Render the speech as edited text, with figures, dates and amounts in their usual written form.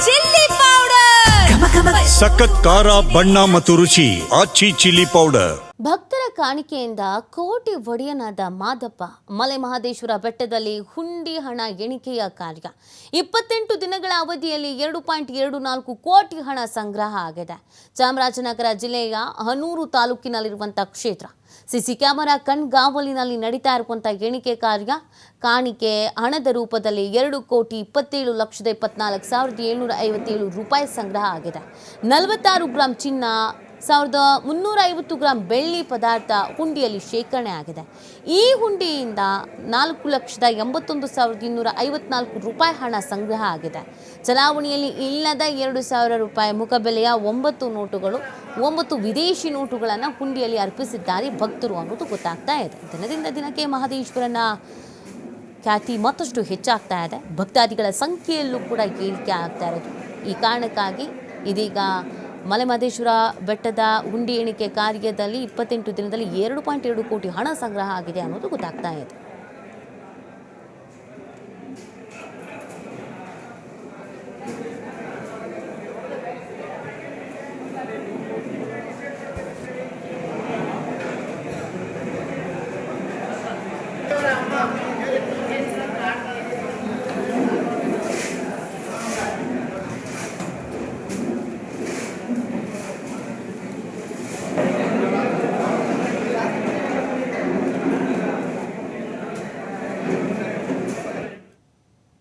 Chilli powder, ಸಖತ್ ಖಾರ ಬಣ್ಣ ಮತ್ತು ರುಚಿ ಆಚಿ ಚಿಲ್ಲಿ ಪೌಡರ್. ಭಕ್ತರ ಕಾಣಿಕೆಯಿಂದ ಕೋಟಿ ಒಡೆಯನಾದ ಮಾದಪ್ಪ. ಮಲೆ ಮಹದೇಶ್ವರ ಬೆಟ್ಟದಲ್ಲಿ ಹುಂಡಿ ಹಣ ಎಣಿಕೆಯ ಕಾರ್ಯ 28 ದಿನಗಳ ಅವಧಿಯಲ್ಲಿ 2.24 ಕೋಟಿ ಹಣ ಸಂಗ್ರಹ ಆಗಿದೆ. ಚಾಮರಾಜನಗರ ಜಿಲ್ಲೆಯ ಹನೂರು ತಾಲೂಕಿನಲ್ಲಿರುವಂತಹ ಕ್ಷೇತ್ರ. ಸಿಸಿ ಕ್ಯಾಮೆರಾ ಕಣ್ಗಾವಲಿನಲ್ಲಿ ನಡೀತಾ ಇರುವಂತಹ ಎಣಿಕೆ ಕಾರ್ಯ. ಕಾಣಿಕೆ ಹಣದ ರೂಪದಲ್ಲಿ 2,27,24,757 ರೂಪಾಯಿ ಸಂಗ್ರಹ ಆಗಿದೆ. 46 ಗ್ರಾಂ ಚಿನ್ನ, 1,350 ಗ್ರಾಂ ಬೆಳ್ಳಿ ಪದಾರ್ಥ ಹುಂಡಿಯಲ್ಲಿ ಶೇಖರಣೆ ಆಗಿದೆ. ಈ ಹುಂಡಿಯಿಂದ 4,81,254 ರೂಪಾಯಿ ಹಣ ಸಂಗ್ರಹ ಆಗಿದೆ. ಚಲಾವಣೆಯಲ್ಲಿ ಇಲ್ಲದ 2,000 ರೂಪಾಯಿ ಮುಖಬೆಲೆಯ 9 ನೋಟುಗಳು, 9 ವಿದೇಶಿ ನೋಟುಗಳನ್ನು ಹುಂಡಿಯಲ್ಲಿ ಅರ್ಪಿಸಿದ್ದಾರೆ ಭಕ್ತರು ಅನ್ನೋದು ಗೊತ್ತಾಗ್ತಾ ಇದೆ. ದಿನದಿಂದ ದಿನಕ್ಕೆ ಮಹದೇಶ್ವರನ ಖ್ಯಾತಿ ಮತ್ತಷ್ಟು ಹೆಚ್ಚಾಗ್ತಾ ಇದೆ. ಭಕ್ತಾದಿಗಳ ಸಂಖ್ಯೆಯಲ್ಲೂ ಕೂಡ ಏರಿಕೆ ಆಗ್ತಾ ಇರೋದು. ಈ ಕಾರಣಕ್ಕಾಗಿ ಇದೀಗ ಮಲೆಮಹದೇಶ್ವರ ಬೆಟ್ಟದ ಹುಂಡಿ ಎಣಿಕೆ ಕಾರ್ಯದಲ್ಲಿ 28 ದಿನದಲ್ಲಿ 2.2 ಕೋಟಿ ಹಣ ಸಂಗ್ರಹ ಆಗಿದೆ ಅನ್ನೋದು ಗೊತ್ತಾಗ್ತಾ ಇದೆ.